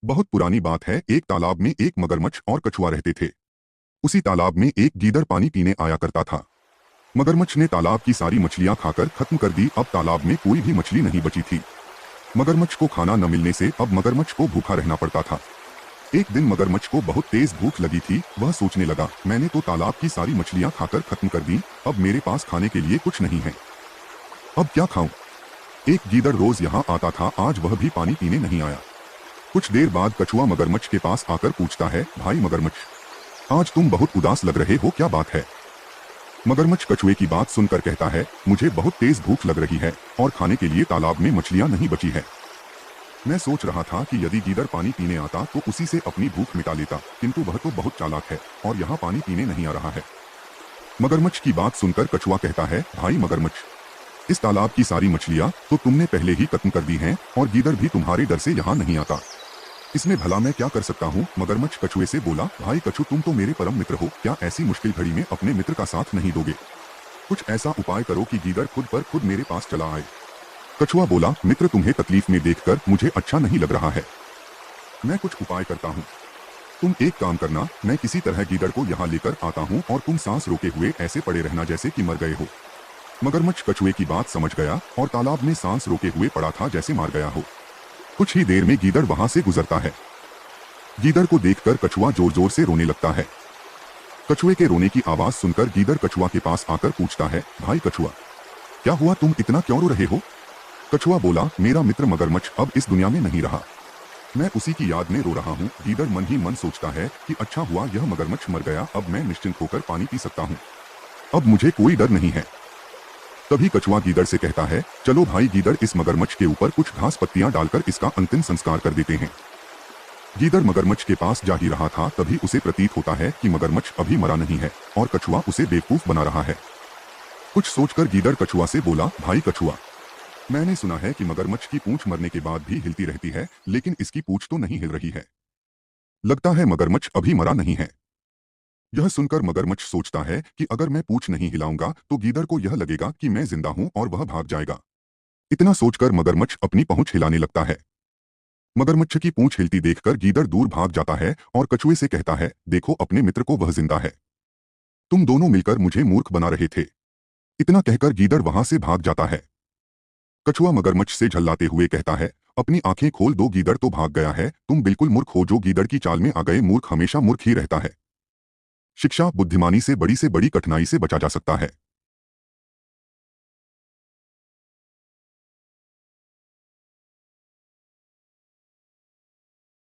बहुत पुरानी बात है। एक तालाब में एक मगरमच्छ और कछुआ रहते थे। उसी तालाब में एक गीदड़ पानी पीने आया करता था। मगरमच्छ ने तालाब की सारी मछलियां खाकर खत्म कर दी। अब तालाब में कोई भी मछली नहीं बची थी। मगरमच्छ को खाना न मिलने से अब मगरमच्छ को भूखा रहना पड़ता था। एक दिन मगरमच्छ को बहुत तेज भूख लगी थी। वह सोचने लगा, मैंने तो तालाब की सारी मछलियां खाकर खत्म कर दी, अब मेरे पास खाने के लिए कुछ नहीं है। अब क्या खाऊं? एक गीदड़ रोज यहाँ आता था, आज वह भी पानी पीने नहीं आया। कुछ देर बाद कछुआ मगरमच्छ के पास आकर पूछता है, भाई मगरमच्छ, आज तुम बहुत उदास लग रहे हो, क्या बात है? मगरमच्छ कछुए की बात सुनकर कहता है, मुझे बहुत तेज भूख लग रही है और खाने के लिए तालाब में मछलियां नहीं बची है। मैं सोच रहा था कि यदि गीदड़ पानी पीने आता तो उसी से अपनी भूख मिटा लेता, किंतु वह तो बहुत चालाक है और यहाँ पानी पीने नहीं आ रहा है। मगरमच्छ की बात सुनकर कछुआ कहता है, भाई मगरमच्छ, इस तालाब की सारी मछलियां तो तुमने पहले ही खत्म कर दी हैं और गीदड़ भी तुम्हारे डर से यहाँ नहीं आता। इसमें भला मैं क्या कर सकता हूँ? मगरमच्छ कछुए से बोला, भाई कछु, तुम तो मेरे परम मित्र हो, क्या ऐसी मुश्किल घड़ी में अपने मित्र का साथ नहीं दोगे? कुछ ऐसा उपाय करो कि गीदड़ खुद पर खुद मेरे पास चला आए। कछुआ बोला, मित्र, तुम्हें तकलीफ में देखकर मुझे अच्छा नहीं लग रहा है। मैं कुछ उपाय करता हूँ। तुम एक काम करना, मैं किसी तरह गीदड़ को यहाँ लेकर आता हूँ और तुम सांस रोके हुए ऐसे पड़े रहना जैसे कि मर गए हो। मगरमच्छ कछुए की बात समझ गया और तालाब में सांस रोके हुए पड़ा था जैसे मार गया हो। कुछ ही देर में गीदड़ वहां से गुजरता है। गीदड़ को देखकर कछुआ जोर जोर से रोने लगता है। कछुए के रोने की आवाज सुनकर गीदड़ कछुआ के पास आकर पूछता है, भाई कछुआ, क्या हुआ, तुम इतना क्यों रो रहे हो? कछुआ बोला, मेरा मित्र मगरमच्छ अब इस दुनिया में नहीं रहा, मैं उसी की याद में रो रहा हूँ। गीदड़ मन ही मन सोचता है कि अच्छा हुआ यह मगरमच्छ मर गया, अब मैं निश्चिंत होकर पानी पी सकता हूँ, अब मुझे कोई डर नहीं है। तभी कछुआ गीदड़ से कहता है, चलो भाई गीदड़, इस मगरमच्छ के ऊपर कुछ घास पत्तियां डालकर इसका अंतिम संस्कार कर देते हैं। गीदड़ मगरमच्छ के पास जा ही रहा था, तभी उसे प्रतीत होता है कि मगरमच्छ अभी मरा नहीं है और कछुआ उसे बेवकूफ बना रहा है। कुछ सोचकर गीदड़ कछुआ से बोला, भाई कछुआ, मैंने सुना है कि मगरमच्छ की पूंछ मरने के बाद भी हिलती रहती है, लेकिन इसकी पूंछ तो नहीं हिल रही है। लगता है मगरमच्छ अभी मरा नहीं है। यह सुनकर मगरमच्छ सोचता है कि अगर मैं पूंछ नहीं हिलाऊंगा तो गीदड़ को यह लगेगा कि मैं जिंदा हूं और वह भाग जाएगा। इतना सोचकर मगरमच्छ अपनी पूंछ हिलाने लगता है। मगरमच्छ की पूंछ हिलती देखकर गीदड़ दूर भाग जाता है और कछुए से कहता है, देखो अपने मित्र को, वह जिंदा है, तुम दोनों मिलकर मुझे मूर्ख बना रहे थे। इतना कहकर गीदड़ वहां से भाग जाता है। कछुआ मगरमच्छ से झल्लाते हुए कहता है, अपनी आंखें खोल दो, गीदड़ तो भाग गया है, तुम बिल्कुल मूर्ख हो जो गीदड़ की चाल में आ गए। मूर्ख हमेशा मूर्ख ही रहता है। शिक्षा बुद्धिमानी से बड़ी कठिनाई से बचा जा सकता है।